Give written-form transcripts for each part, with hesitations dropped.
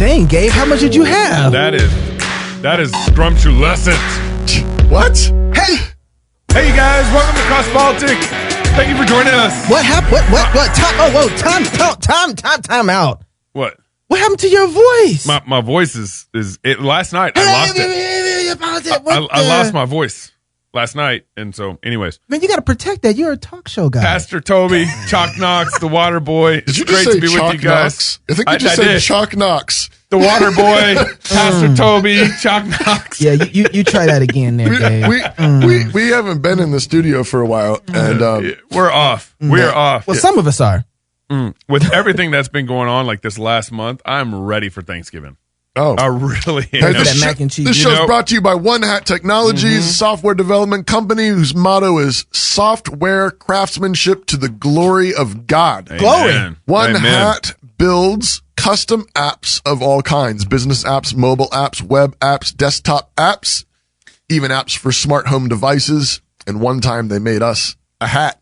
Dang, Gabe, how much did you have? That is scrumptious. What? Hey, you guys, welcome to Cross Politics. Thank you for joining us. What happened? What? Time out. What? What happened to your voice? My voice is it. Last night I lost it. I lost my voice last night, and so, anyways. Man, you got to protect that. You're a talk show guy. Pastor Toby, Chalk Knox, the Water Boy. Did you just say Chalk Knox? I think you just said Chalk Knox. The Water Boy, Pastor Toby, Chalk Knox. Yeah, you try that again there, Gabe. We haven't been in the studio for a while, and we're off. We're off. Well, some of us are. With everything that's been going on, like this last month, I'm ready for Thanksgiving. Oh, I really am. Hey, that mac and cheese. This show's brought to you by One Hat Technologies, a software development company whose motto is software craftsmanship to the glory of God. Amen. Glory. One Hat builds custom apps of all kinds, business apps, mobile apps, web apps, desktop apps, even apps for smart home devices. And one time they made us a hat.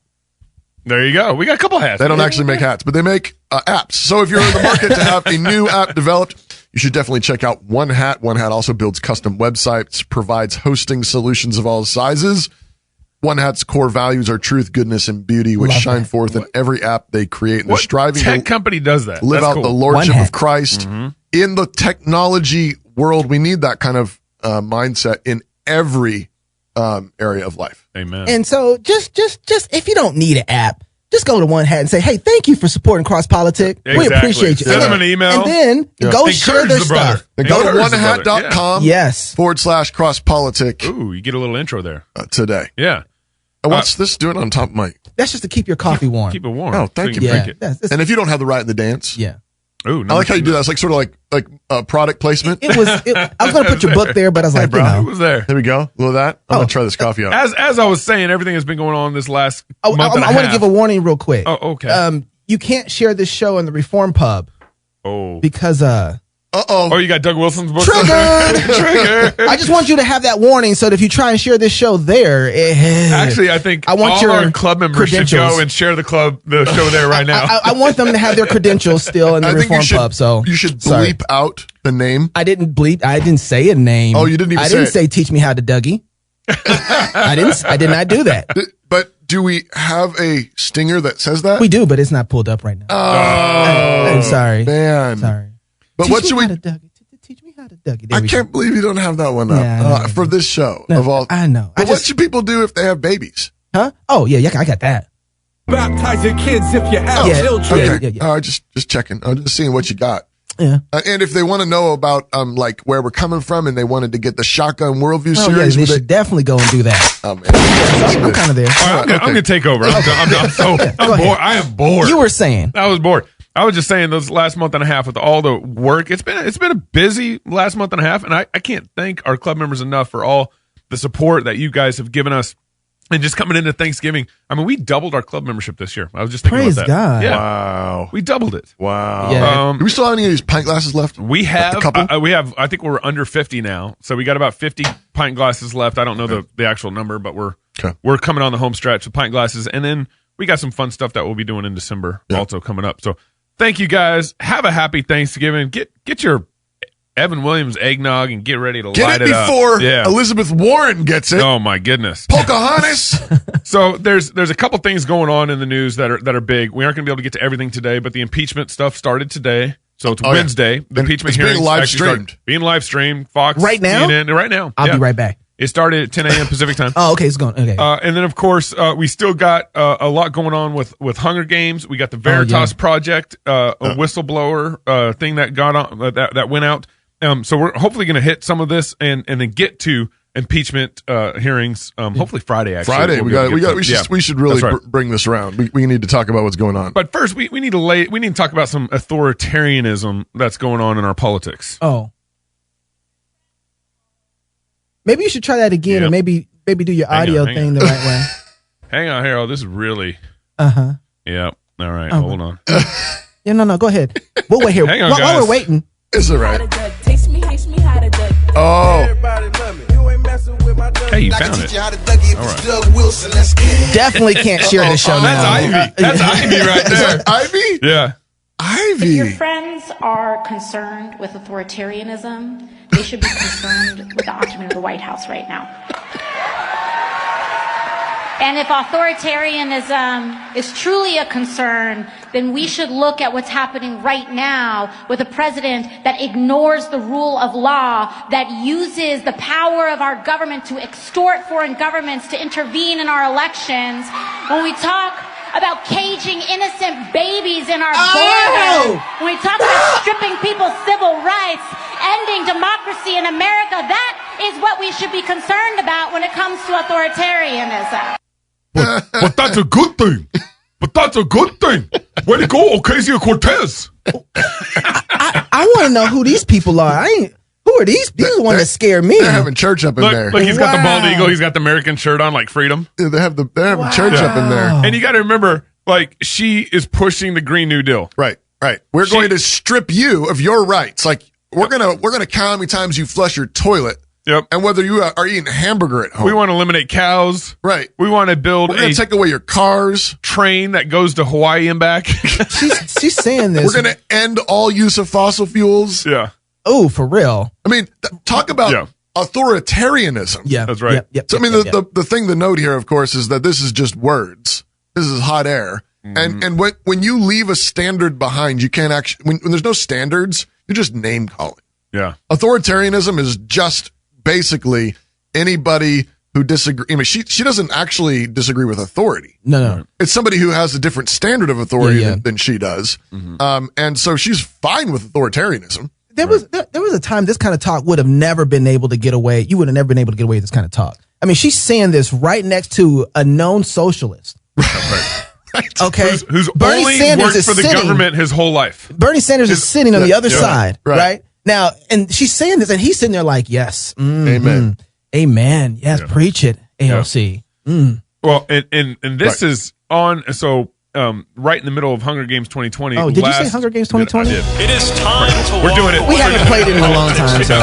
There you go. We got a couple hats. They don't actually make hats, but they make apps. So if you're in the market to have a new app developed, you should definitely check out One Hat. One Hat also builds custom websites, provides hosting solutions of all sizes. One Hat's core values are truth, goodness, and beauty, which shine forth in every app they create. And they're striving tech to company does that? live That's out cool. the lordship of Christ. In the technology world, we need that kind of mindset in every area of life. Amen. And so just if you don't need an app, just go to One Hat and say, hey, thank you for supporting Cross Politic. Exactly. We appreciate you. Send them an email. And then go share their stuff. Then go to onehat.com Yes. /cross politic Ooh, you get a little intro there. today. Yeah. And what's this doing on top of my... That's just to keep your coffee warm. Keep it warm. Oh, thank so you. can drink it. That's- And if you don't have the right in the dance... yeah. Ooh, I like how you do that. It's like sort of like product placement. I was going to put your book there, but I was like, Bro, who was there? There we go. A little of that. I'm going to try this coffee out. As I was saying, everything has been going on this last month and a I want to half. give a warning real quick. Oh, okay. You can't share this show in the Reform Pub because Uh-oh. Oh, you got Doug Wilson's book? Triggered! Trigger! I just want you to have that warning so that if you try and share this show there, Actually, I think I want all your our club members should credentials. go and share the show there right now. I want them to have their credentials still in the I think Reform Pub. So you should sorry. bleep out the name. I didn't bleep. I didn't say a name. Oh, you didn't even I say didn't it. say teach me how to Dougie. I did not do that. But do we have a stinger that says that? We do, but it's not pulled up right now. I'm sorry. Man. Sorry. But Teach what me should how we... to Dougie. Teach me how to Dougie. There I we can't believe you don't have that one up Yeah, for this show. No, of all. I know. But what should people do if they have babies? Huh? Oh, yeah, I got that. Baptize your kids if you have Yeah. children. Okay. Yeah. Just checking. I'm just seeing what you got. Yeah. And if they want to know about like where we're coming from and they wanted to get the Shotgun Worldview Oh, yeah, series, they would should definitely go and do that. Oh man, I'm kind of there. All right, I'm going to take over. I'm Go ahead. bored. I am bored. You were saying. I was bored. I was just saying those last month and a half with all the work. It's been a busy last month and a half, and I can't thank our club members enough for all the support that you guys have given us. And just coming into Thanksgiving, I mean, we doubled our club membership this year. I was just thinking Praise about that. God. Yeah, Wow. we doubled it. Wow. Yeah. Do we still have any of these pint glasses left? We have A couple? we have. I think we're under 50 now, so we got about 50 pint glasses left. I don't know the actual number, but we're coming on the home stretch with pint glasses, and then we got some fun stuff that we'll be doing in December also coming up. So thank you guys. Have a happy Thanksgiving. Get your Evan Williams eggnog and get ready to light it up. Before Elizabeth Warren gets it. Oh my goodness. Pocahontas. So there's a couple things going on in the news that are big. We aren't going to be able to get to everything today, but the impeachment stuff started today. So it's Wednesday. Yeah. The impeachment it's hearings being live actually streamed. being live streamed. Fox Right now? CNN, right now. I'll be right back. It started at 10 a.m. Pacific time. Oh, okay. It's going. Okay. And then, of course, we still got a lot going on with Hunger Games. We got the Veritas Project, a whistleblower thing that got on that went out. So we're hopefully going to hit some of this and then get to impeachment hearings. Hopefully Friday. Actually, Friday. We should really That's right. bring this around. We need to talk about what's going on. But first, we need to talk about some authoritarianism that's going on in our politics. Oh. Maybe you should try that again, and maybe do your audio thing the right way. Hang on, Harold. This is really. Yeah. All right. Hold on. Yeah. No. Go ahead. We'll wait here. Hang on, while guys. we're waiting. It's all right. Oh. Hey, you found it. All right. Definitely can't share the show now. That's Ivy. That's Ivy right Is there. that Ivy? Yeah. Ivy. If your friends are concerned with authoritarianism, they should be concerned with the occupant of the White House right now. And if authoritarianism is truly a concern, then we should look at what's happening right now with a president that ignores the rule of law, that uses the power of our government to extort foreign governments to intervene in our elections. When we talk about caging innocent babies in our borders, when we talk about stripping people's civil rights, ending democracy in America, that is what we should be concerned about when it comes to authoritarianism. But that's a good thing. But that's a good thing. Way to go, Ocasio-Cortez. I want to know who these people are. Who are these? These are the ones that scare me. They're having church up in there. Look, he's got the bald eagle. He's got the American shirt on, like freedom. Yeah, they're having church up in there. And you got to remember, like, she is pushing the Green New Deal. Right. We're going to strip you of your rights. Like, we're gonna count how many times you flush your toilet. Yep. And whether you are eating a hamburger at home. We want to eliminate cows. Right. We want to build We're going to take away your cars. Train that goes to Hawaii and back. She's saying this. We're going to end all use of fossil fuels. Yeah. Oh, for real. I mean, talk about authoritarianism. Yeah. That's right. Yep, so, I mean, the thing to note here, of course, is that this is just words. This is hot air. Mm-hmm. And when you leave a standard behind, you can't actually, when there's no standards, you're just name calling. Yeah. Authoritarianism is just basically anybody who disagree. I mean, she doesn't actually disagree with authority. No. It's somebody who has a different standard of authority than she does. Mm-hmm. And so she's fine with authoritarianism. There was a time this kind of talk would have never been able to get away. You would have never been able to get away with this kind of talk. I mean, she's saying this right next to a known socialist. Right. Okay. Who's Bernie only Sanders worked for the government his whole life. Bernie Sanders is sitting on the other side, right. right? Now, and she's saying this, and he's sitting there like, yes. Amen. Amen. Yes, preach it, AOC. Yeah. Well, and this is on, so right in the middle of Hunger Games 2020. Oh, did you say Hunger Games 2020? I did. It is time to We're doing it. We haven't played it in a long time. So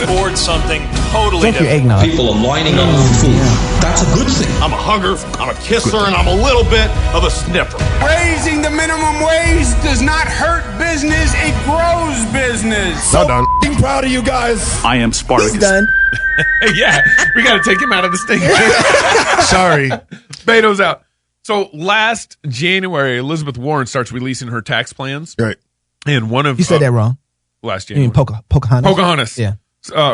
towards something totally drink your different. eggnog. People are lining up for food. That's a good thing. I'm a hugger, I'm a kisser, and I'm a little bit of a sniffer. Raising the minimum wage does not hurt business, it grows business. Not done. I'm proud of you guys. I am Spartacus. He's done. Yeah, we got to take him out of the sting. Sorry. Beto's out. So last January, Elizabeth Warren starts releasing her tax plans. Right. And one of You said that wrong. last You January. mean Pocahontas? Pocahontas. Yeah.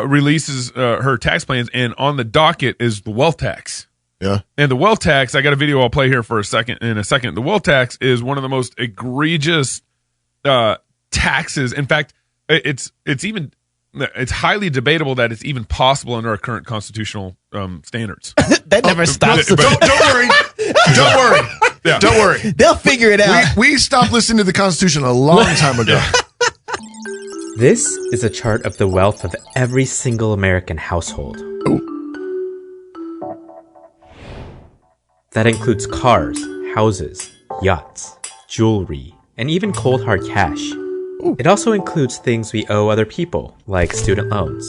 Releases her tax plans, and on the docket is the wealth tax. Yeah. And the wealth tax, I got a video I'll play here in a second. The wealth tax is one of the most egregious taxes. In fact, it's highly debatable that it's even possible under our current constitutional standards. That never stops. Don't worry. Don't worry. Yeah. Don't worry. They'll figure it out. We stopped listening to the Constitution a long time ago. This is a chart of the wealth of every single American household. That includes cars, houses, yachts, jewelry, and even cold hard cash. It also includes things we owe other people, like student loans.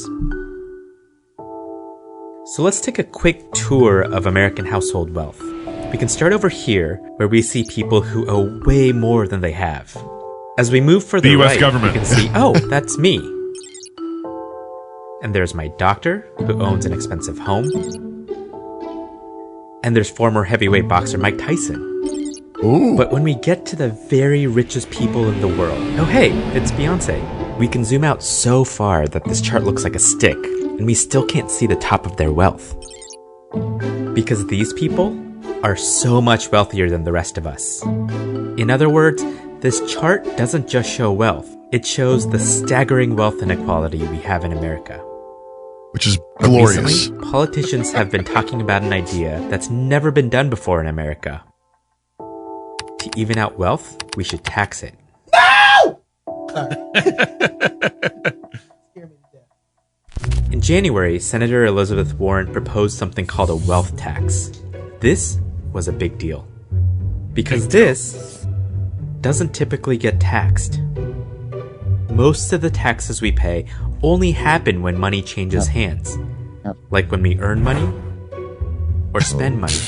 So let's take a quick tour of American household wealth. We can start over here, where we see people who owe way more than they have. As we move further The US right, government. we can see, oh, that's me. And there's my doctor, who owns an expensive home. And there's former heavyweight boxer Mike Tyson. Ooh. But when we get to the very richest people in the world, oh hey, it's Beyonce. We can zoom out so far that this chart looks like a stick, and we still can't see the top of their wealth. Because these people are so much wealthier than the rest of us. In other words, this chart doesn't just show wealth, it shows the staggering wealth inequality we have in America. Which is glorious. Recently, politicians have been talking about an idea that's never been done before in America. To even out wealth, we should tax it. No! In January, Senator Elizabeth Warren proposed something called a wealth tax. This was a big deal. Because this doesn't typically get taxed. Most of the taxes we pay only happen when money changes hands. Like when we earn money or spend money.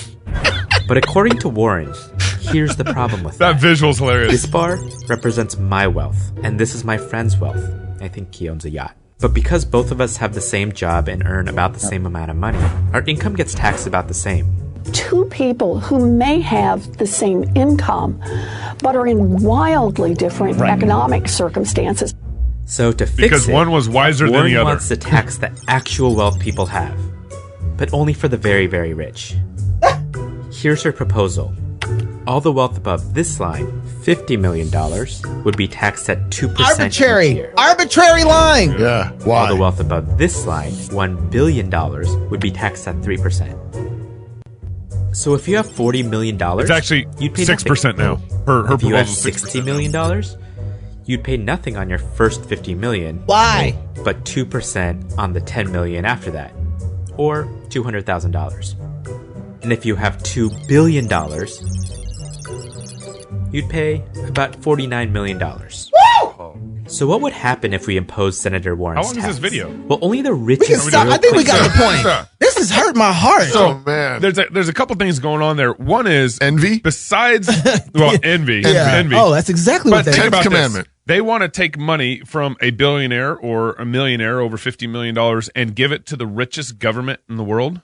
But according to Warren, Here's the problem with that visual's hilarious. This bar represents my wealth, and this is my friend's wealth. I think he owns a yacht. But because both of us have the same job and earn about the same amount of money, our income gets taxed about the same. Two people who may have the same income, but are in wildly different economic circumstances. So to fix because one was wiser Warren than the other. wants to tax the actual wealth people have, but only for the very, very rich. Here's her proposal. All the wealth above this line, $50 million, would be taxed at 2% each year. Arbitrary line. Yeah. Why? All the wealth above this line, $1 billion, would be taxed at 3%. So if you have $40 million, it's actually you'd pay 6% now. Her if you have proposal is $60 million, you'd pay nothing on your first $50 million. Why? But 2% on the $10 million after that, or $200,000. And if you have $2 billion, you'd pay about $49 million. Woo! So what would happen if we imposed Senator Warren's How long tax? is this video? Well, only the richest. I think we got the point. This has hurt my heart. So, man. There's a couple things going on there. One is envy. Besides, well, envy. Yeah. Envy. Oh, that's exactly what But they think about commandment. this. They want to take money from a billionaire or a millionaire over $50 million and give it to the richest government in the world.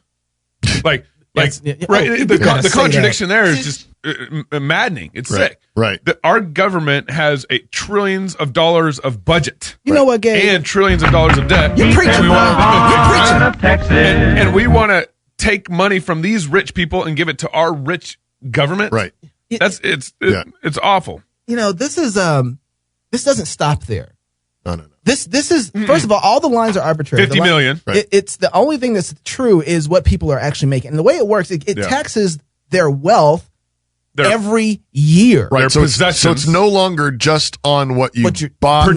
Right. The contradiction there is just maddening. It's sick. Right. Our government has trillions of dollars of budget. You know what, Gabe? And trillions of dollars of debt. You're preaching, bro. You're preaching. And we want to take money from these rich people and give it to our rich government. Right. It's awful. You know, this is this doesn't stop there. No. This is first of all the lines are arbitrary. 50 million. Right. It's the only thing that's true is what people are actually making. And the way it works, it taxes their wealth every year. Right. So it's no longer just on what you bought,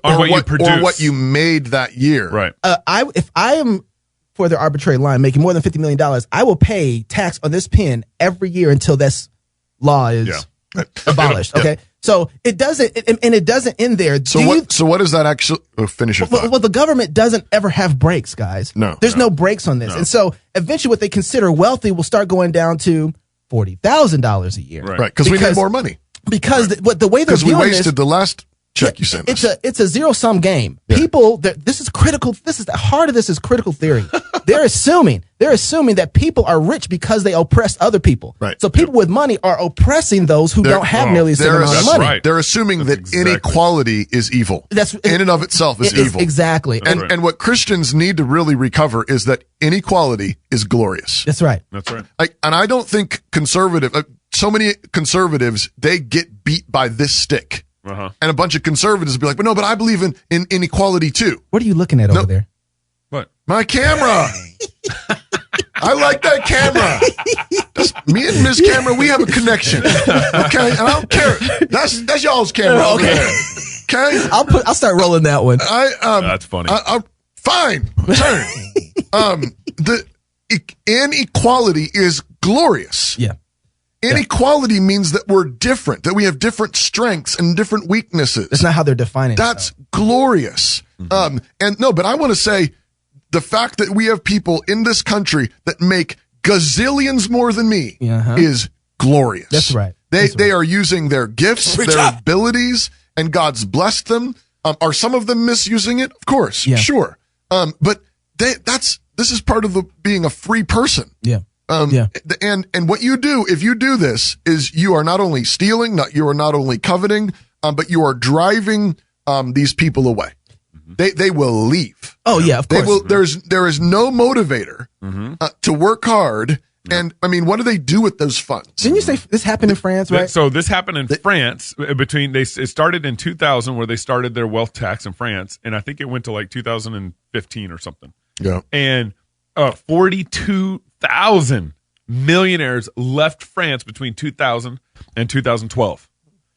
or what you made that year. Right. If I am for the arbitrary line making more than $50 million, I will pay tax on this pen every year until this law is abolished. Okay. So it doesn't, and it doesn't end there. So what does that actually finish it? Well, the government doesn't ever have breaks, guys. There's no breaks on this. And so eventually what they consider wealthy will start going down to $40,000 a year. Right. Because we need more money. Because the way they're we viewing wasted the last check you sent us. It's a zero-sum game. Yeah. People, this is critical. This is the heart of this is critical theory. They're assuming that people are rich because they oppress other people. Right. So people with money are oppressing those who don't have nearly the same amount of money. Right. They're assuming that inequality is evil. That's in and of itself is evil. Exactly. And what Christians need to really recover is that inequality is glorious. That's right. That's right. And I don't think so many conservatives, they get beat by this stick. Uh-huh. And a bunch of conservatives will be like, but I believe in inequality too. What are you looking at over there? What? My camera. I like that camera. Me and Miss Camera, we have a connection. Okay? And I don't care. That's y'all's camera over there. Okay? I'll start rolling that one. That's funny. Fine. Turn. The inequality is glorious. Yeah. Inequality means that we're different, that we have different strengths and different weaknesses. That's not how they're defining it. That's glorious. Mm-hmm. But I want to say the fact that we have people in this country that make gazillions more than me is glorious. That's right. They are using their gifts, their abilities, and God's blessed them. Are some of them misusing it? Of course, sure. But this is part of being a free person. Yeah. And what you do, if you do this, is you are not only stealing, you are not only coveting, but you are driving these people away. They will leave. Oh yeah, of course. There is no motivator to work hard. And I mean, what do they do with those funds? Didn't you say this happened in France, right? So this happened in France it started in 2000 where they started their wealth tax in France. And I think it went to like 2015 or something. Yeah. And 42,000 millionaires left France between 2000 and 2012.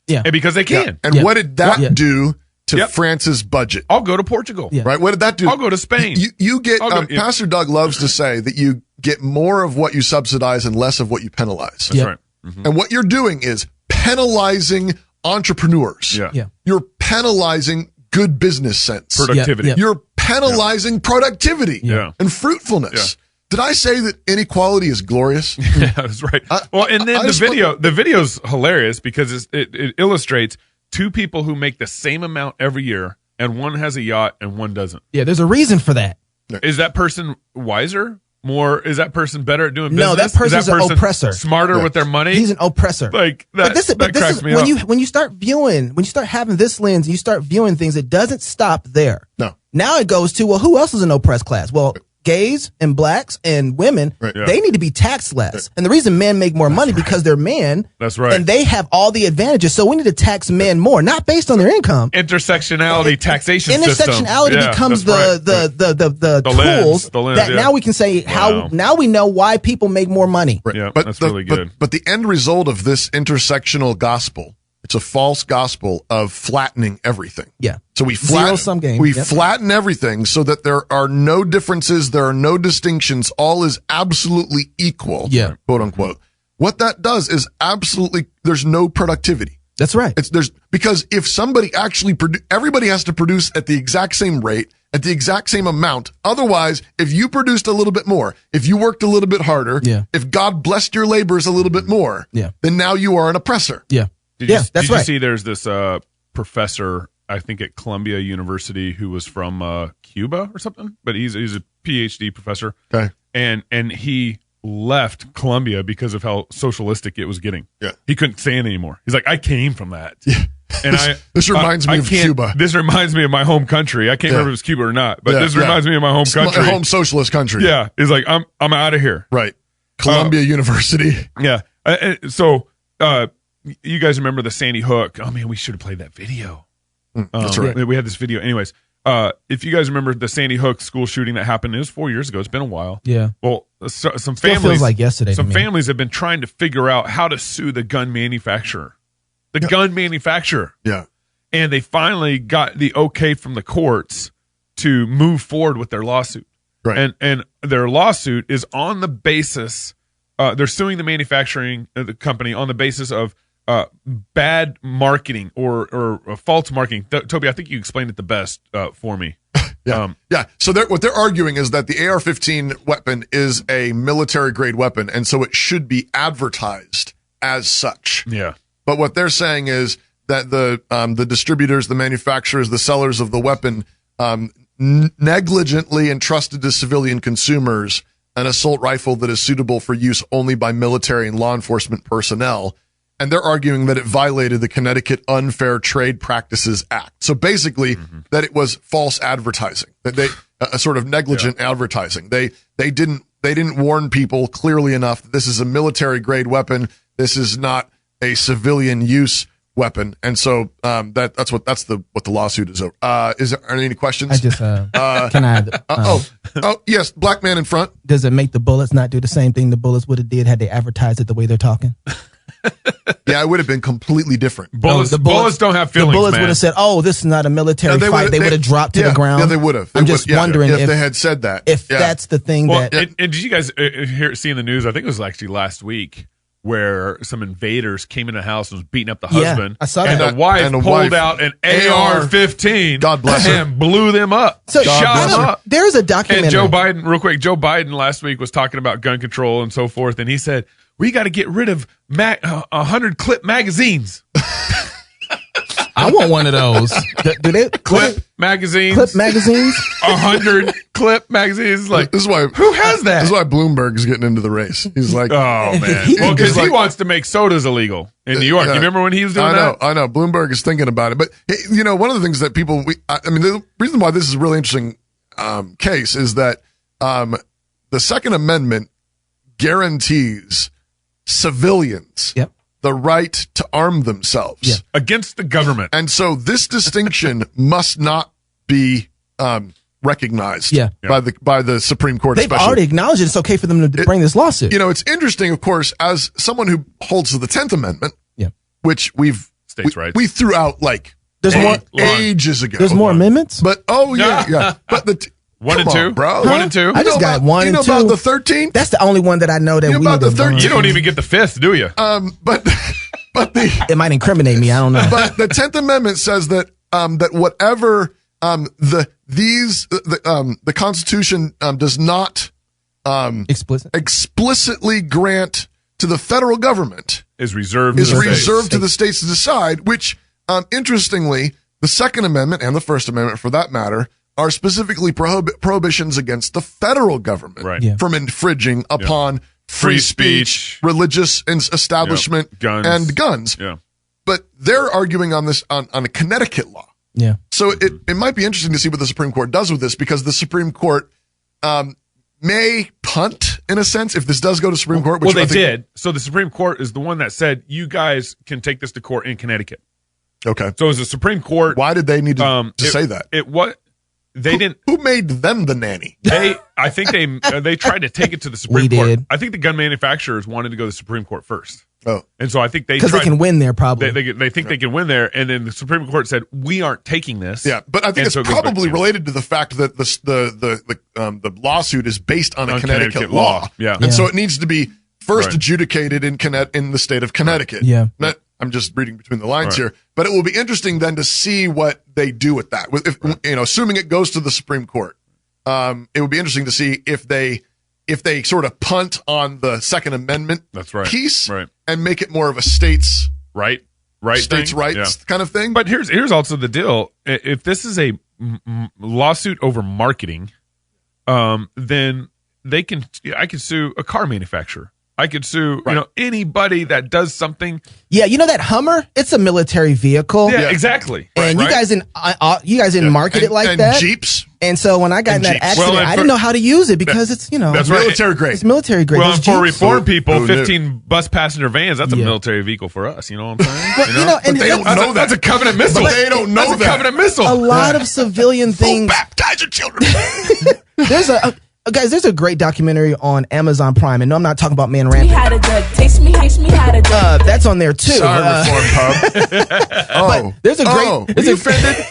Yeah. And because they can. Yeah. And what did that do to France's budget? I'll go to Portugal. Yeah. Right? What did that do? I'll go to Spain. You get, Pastor Doug loves to say that you get more of what you subsidize and less of what you penalize. That's right. Mm-hmm. And what you're doing is penalizing entrepreneurs. Yeah. You're penalizing good business sense. Productivity. You're penalizing productivity and fruitfulness. Did I say that inequality is glorious? Yeah, that's right. Well, and then the video's hilarious because it illustrates two people who make the same amount every year, and one has a yacht and one doesn't. Yeah, there's a reason for that. Is that person wiser? Is that person better at doing business? No, that person's an oppressor. Smarter with their money? He's an oppressor. Like that. That cracks me up. When you start having this lens, and you start viewing things, it doesn't stop there. No. Now it goes to, well, who else is an oppressed class? Well, gays and blacks and women, they need to be taxed less. And the reason men make more money because they're men. That's right. And they have all the advantages. So we need to tax men more, not based on their income. Intersectionality taxation system. Intersectionality becomes the tools that now we can say now we know why people make more money. Right. Yeah, that's really good. But the end result of this intersectional gospel, it's a false gospel of flattening everything. Yeah. So we flatten everything so that there are no differences, there are no distinctions, all is absolutely equal, quote unquote. What that does is there's no productivity. That's right. Because if somebody actually everybody has to produce at the exact same rate, at the exact same amount. Otherwise, if you produced a little bit more, if you worked a little bit harder, if God blessed your labors a little bit more, then now you are an oppressor. Yeah. Did you see there's this professor, I think at Columbia University, who was from Cuba or something, but he's a PhD professor. Okay. And he left Columbia because of how socialistic it was getting. Yeah. He couldn't stand it anymore. He's like, I came from that. Yeah. And this reminds me of Cuba. This reminds me of my home country. I can't remember if it was Cuba or not, but this reminds me of my home country. Home socialist country. Yeah. He's like, I'm out of here. Right. Columbia University. Yeah. So, you guys remember the Sandy Hook? Oh man, we should have played that video. That's right. We had this video. Anyways, if you guys remember the Sandy Hook school shooting that happened, it was 4 years ago. It's been a while. Yeah. Well, some Still families feels like yesterday. Some families have been trying to figure out how to sue the gun manufacturer. Gun manufacturer. Yeah. And they finally got the okay from the courts to move forward with their lawsuit. Right. And their lawsuit is on the basis they're suing the manufacturing the company on the basis of bad marketing or false marketing. Toby, I think you explained it the best for me. Yeah. So what they're arguing is that the AR-15 weapon is a military grade weapon, and so it should be advertised as such. Yeah. But what they're saying is that the distributors, the manufacturers, the sellers of the weapon negligently entrusted to civilian consumers an assault rifle that is suitable for use only by military and law enforcement personnel. And they're arguing that it violated the Connecticut Unfair Trade Practices Act. So basically, that it was false advertising, that they a sort of negligent advertising. They didn't warn people clearly enough that this is a military grade weapon. This is not a civilian use weapon. And so that's what the lawsuit is over. Are there any questions? I just can I? Yes, black man in front. Does it make the bullets not do the same thing the bullets would have did had they advertised it the way they're talking? Yeah, it would have been completely different. Bullets don't have feelings. The bullets man. would have said, "Oh, this is not a military fight." They would have dropped to the ground. Yeah, they would have. I'm just wondering if they had said that. If that's the thing that. And did you guys see in the news? I think it was actually last week where some invaders came in the house and was beating up the husband. I saw that. And the wife pulled out an AR-15. God bless her. And blew them up. So shot them up. There's a documentary. And Joe Biden, real quick, Joe Biden last week was talking about gun control and so forth, and he said, we got to get rid of 100 clip magazines. I want one of those. Do they clip magazines? Clip magazines? 100 clip magazines. Like, this is why. Who has that? This is why Bloomberg's getting into the race. He's like, oh man, well, because he wants to make sodas illegal in New York. You remember when he was doing that? I know. Bloomberg is thinking about it, but one of the things that people, the reason why this is a really interesting case is that the Second Amendment guarantees civilians the right to arm themselves against the government. And so this distinction must not be recognized by the Supreme Court. They've already acknowledged it's okay for them to bring this lawsuit. It's interesting, of course, as someone who holds to the 10th Amendment, which states' rights. We threw out like ages ago. There's more amendments? But but the 1 and 2, bro. 1 and 2. I just got 1 and 2. You know about the 13th? That's the only one that I know that we about the 13th? You don't even get the 5th, do you? But it might incriminate me. I don't know. But the 10th Amendment says that that whatever the Constitution does not explicitly grant to the federal government is reserved to the states to decide, which, interestingly, the Second Amendment and the First Amendment, for that matter, are specifically prohibitions against the federal government from infringing upon free speech, religious establishment, and guns. Yeah. But they're arguing on this on a Connecticut law. Yeah. So it might be interesting to see what the Supreme Court does with this, because the Supreme Court may punt, in a sense, if this does go to Supreme Court. Which they did. So the Supreme Court is the one that said, you guys can take this to court in Connecticut. Okay. So as the Supreme Court. Why did they need to say that? Who made them the nanny? I think they tried to take it to the Supreme Court. I think the gun manufacturers wanted to go to the Supreme Court first. Oh. And so I think because they can win there, probably. They think they can win there, and then the Supreme Court said, we aren't taking this. Yeah, but I think it's probably related to the fact that the lawsuit is based on a Connecticut law. Yeah. And so it needs to be first adjudicated in the state of Connecticut. Yeah. I'm just reading between the lines here, but it will be interesting then to see what they do with that. Assuming it goes to the Supreme Court, it would be interesting to see if they sort of punt on the Second Amendment piece and make it more of a states rights kind of thing. But here's also the deal: if this is a lawsuit over marketing, then I can sue a car manufacturer. I could sue, anybody that does something. Yeah, that Hummer, it's a military vehicle. Yeah, exactly. And you guys didn't market it like that. Jeeps. And so when I got in that accident, I didn't know how to use it because it's, that's military grade. It's military grade. Well, for reform people, 15 bus passenger vans, that's a military vehicle for us. You know what I'm saying? But they don't know that. That's a Covenant missile. But they don't know that's a Covenant missile. A lot of civilian things. Baptize your children. There's a great documentary on Amazon Prime, and no, I'm not talking about Man Rampant. Taste me how to that's on there too. Sorry, Reform Pub. But there's a great. Were you offended?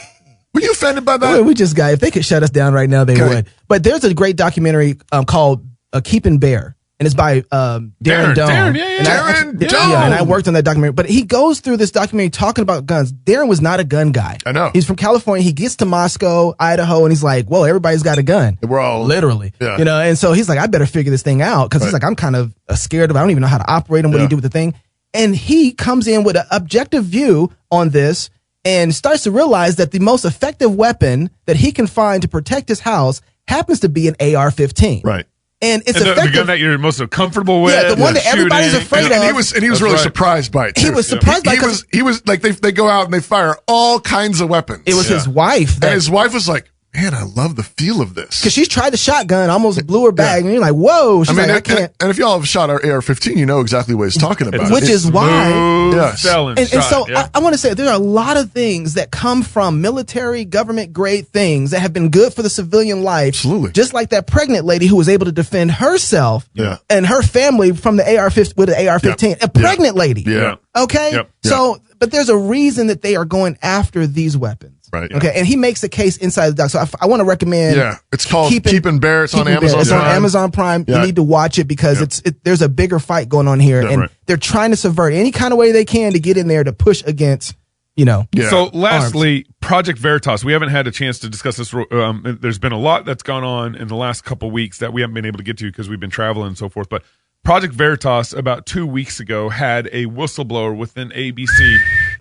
Were you offended by that? We just got. If they could shut us down right now, they would. But there's a great documentary called Keeping Bear. And it's by Darren Doan. Darren Doan. Yeah, and I worked on that documentary. But he goes through this documentary talking about guns. Darren was not a gun guy. I know. He's from California. He gets to Moscow, Idaho, and he's like, well, everybody's got a gun. We're all literally. Yeah. And so he's like, I better figure this thing out. Because he's like, I'm kind of scared of it. I don't even know how to operate them. What do you do with the thing? And he comes in with an objective view on this and starts to realize that the most effective weapon that he can find to protect his house happens to be an AR-15. Right. And it's the effective. gun that you're most comfortable with. Yeah, the one that everybody's afraid of. And he was really surprised by it too. He was surprised by it. He was like, they go out and they fire all kinds of weapons. It was his wife. And his wife was like, man, I love the feel of this. Because she's tried the shotgun, almost blew her bag, and you're like, whoa. She's I can't. And if y'all have shot our AR-15, you know exactly what he's talking about. Which is why. Yes. And so I want to say there are a lot of things that come from military, government grade things that have been good for the civilian life. Absolutely. Just like that pregnant lady who was able to defend herself and her family from the AR-15 with an AR-15. A pregnant lady. Yeah. Okay? Yep. So, but there's a reason that they are going after these weapons. Right. Okay. And he makes a case inside the doc. So I want to recommend. Yeah. It's called Keeping Bear. It's on Amazon Prime. It's on Amazon Prime. You need to watch it because there's a bigger fight going on here. And they're trying to subvert any kind of way they can to get in there to push against, So lastly, Project Veritas. We haven't had a chance to discuss this. There's been a lot that's gone on in the last couple of weeks that we haven't been able to get to because we've been traveling and so forth. But Project Veritas about 2 weeks ago had a whistleblower within ABC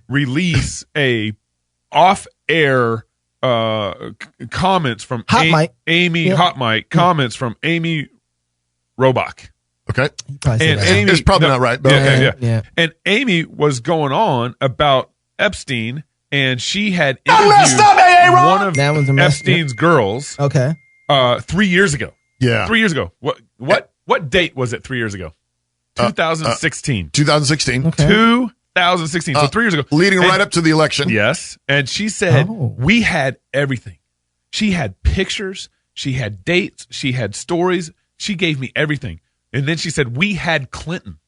release a off-air comments from Amy Hot Mike comments from Amy Robach. Okay, and Amy, it's probably not right, but yeah. And Amy was going on about Epstein, and she had interviewed one of Epstein's girls. Okay, 3 years ago. Yeah, 3 years ago. What date was it? 3 years ago. 2016. 2016. Okay. 2016. So 3 years ago. Leading right up to the election. Yes. And she said, we had everything. She had pictures. She had dates. She had stories. She gave me everything. And then she said, we had Clinton.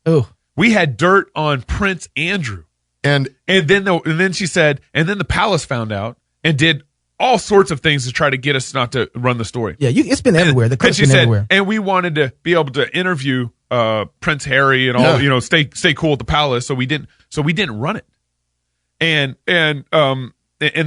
Oh. We had dirt on Prince Andrew. And then she said, and then the palace found out and did all sorts of things to try to get us not to run the story. Yeah, it's been everywhere. The clip's been everywhere. And we wanted to be able to interview Prince Harry and all, stay cool at the palace. So we didn't run it. And then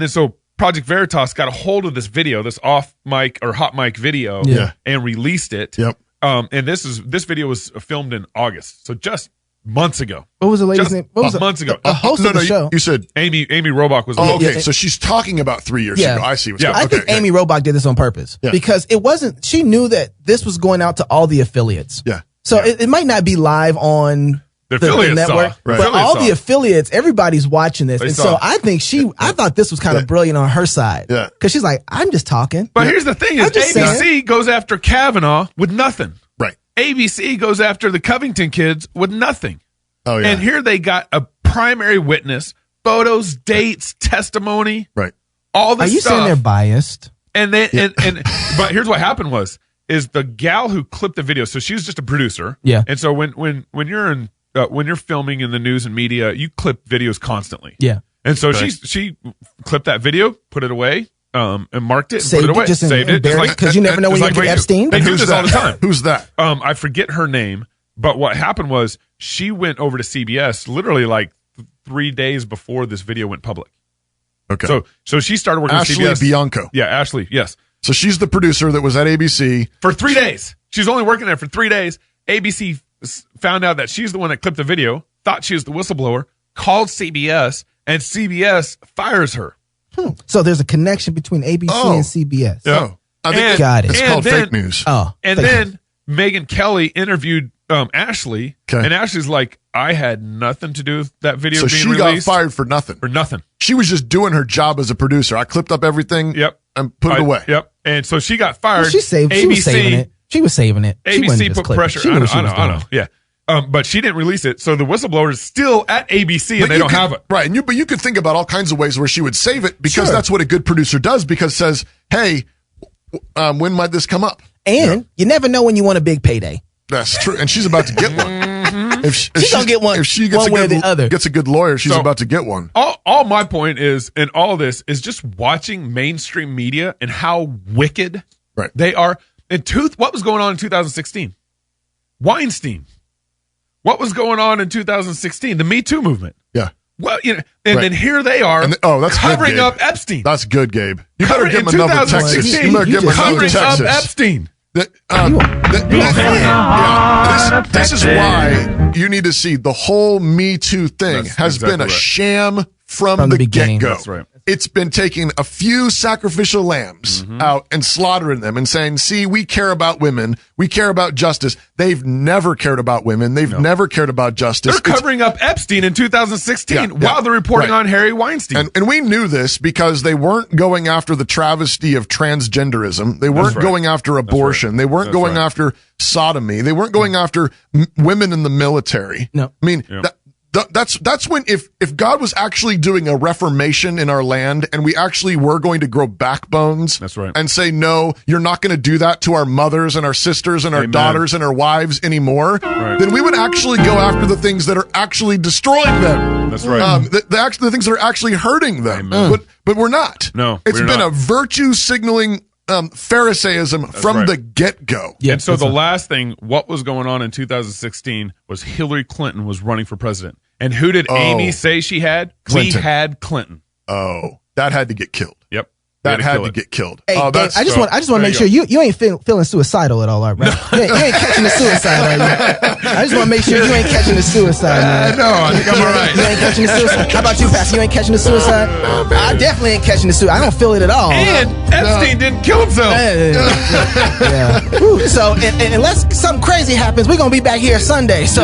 so Project Veritas got a hold of this video, this off mic or hot mic video, and released it. Yep. And this video was filmed in August, so just months ago. What was the lady's name? What was months ago? The host of the show. You said Amy Robach was. Okay, so she's talking about 3 years ago. I see. I think Amy Robach did this on purpose because it wasn't. She knew that this was going out to all the affiliates. Yeah. So it might not be live on the network, but all the affiliates, everybody's watching this, and so I think I thought this was kind of brilliant on her side. Yeah. Because she's like, I'm just talking. But here's the thing: is ABC goes after Kavanaugh with nothing. Right. ABC goes after the Covington kids with nothing. Oh yeah. And here they got a primary witness, photos, dates, testimony. Right. All this stuff. Are you saying they're biased? And then but here's what happened is the gal who clipped the video. So she was just a producer. Yeah. And so when you're filming in the news and media, you clip videos constantly. Yeah. And so she clipped that video, put it away, and marked it, saved put it away, saved it, because you never know when you get Epstein. They do this all the time. Who's that? I forget her name, but what happened was she went over to CBS literally like 3 days before this video went public. Okay. So she started working Ashley at CBS. Bianco. Yeah, Ashley. Yes. So she's the producer that was at ABC for 3 days. She's only working there for 3 days. ABC found out that she's the one that clipped the video, thought she was the whistleblower, called CBS, and CBS fires her. So there's a connection between ABC and CBS. Oh, I think got it. It's called fake news. Oh, and then Megyn Kelly interviewed Ashley, and Ashley's like, I had nothing to do with that video being released. So she got fired for nothing. For nothing. She was just doing her job as a producer. I clipped up everything. Yep. And put it away. Yep. And so she got fired. Well, she was saving it. She was saving it. ABC put pressure. I know. Yeah. But she didn't release it. So the whistleblower is still at ABC and they don't have it. Right. But you could think about all kinds of ways where she would save it because that's what a good producer does, because it says, hey, when might this come up? And you never know when you want a big payday. That's true. And she's about to get one. If she's going to get one. If she gets one way or the other. Gets a good lawyer, she's about to get one. All my point is, in all this, is just watching mainstream media and how wicked they are. What was going on in 2016? Weinstein. What was going on in 2016? The Me Too movement. Yeah. Well, then here they are that's covering good, up Epstein. That's good, Gabe. You better give him another Texas. You better give him another Texas. Covering up Epstein. This is why you need to see the whole Me Too thing has been a sham from the get-go. That's right. It's been taking a few sacrificial lambs out and slaughtering them and saying, see, we care about women. We care about justice. They've never cared about women. They've never cared about justice. They're covering up Epstein in 2016 while they're reporting on Harry Weinstein. And we knew this because they weren't going after the travesty of transgenderism. They weren't going after abortion. They weren't going after sodomy. They weren't going after women in the military. No. I mean, that's when if God was actually doing a reformation in our land and we actually were going to grow backbones and say, no, you're not going to do that to our mothers and our sisters and our daughters and our wives anymore, then we would actually go after the things that are actually destroying them. That's right. The things that are actually hurting them. But we're not. No, it's been a virtue signaling Pharisaism from the get-go. Yeah, and so the last thing, what was going on in 2016 was Hillary Clinton was running for president. And who did Amy say she had? Clinton. We had Clinton. Oh, that had to get killed. Yep. That had to get killed. Hey, I just want to make sure you ain't feeling suicidal at all, right? You ain't catching the suicide, are you? I just want to make sure you ain't catching the suicide, man. No, I think I'm all right. You ain't catching the suicide. How about you, Pastor? You ain't catching the suicide? I definitely ain't catching the suicide. I don't feel it at all. And Epstein didn't kill himself. Yeah. So, unless something crazy happens, we're going to be back here Sunday. So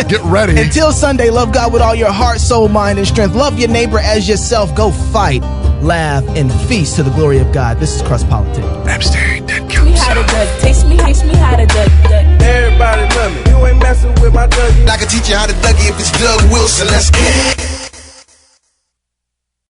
get ready. Until Sunday, love God with all your heart, soul, mind, and strength. Love your neighbor as yourself. Go fight, laugh, and feast to the glory of God. This is Cross Politics. Epstein didn't kill himself. Taste me how to duck. Everybody love me. You ain't messing with my Dougie. I can teach you how to Dougie if it's Doug Wilson. Let's get it.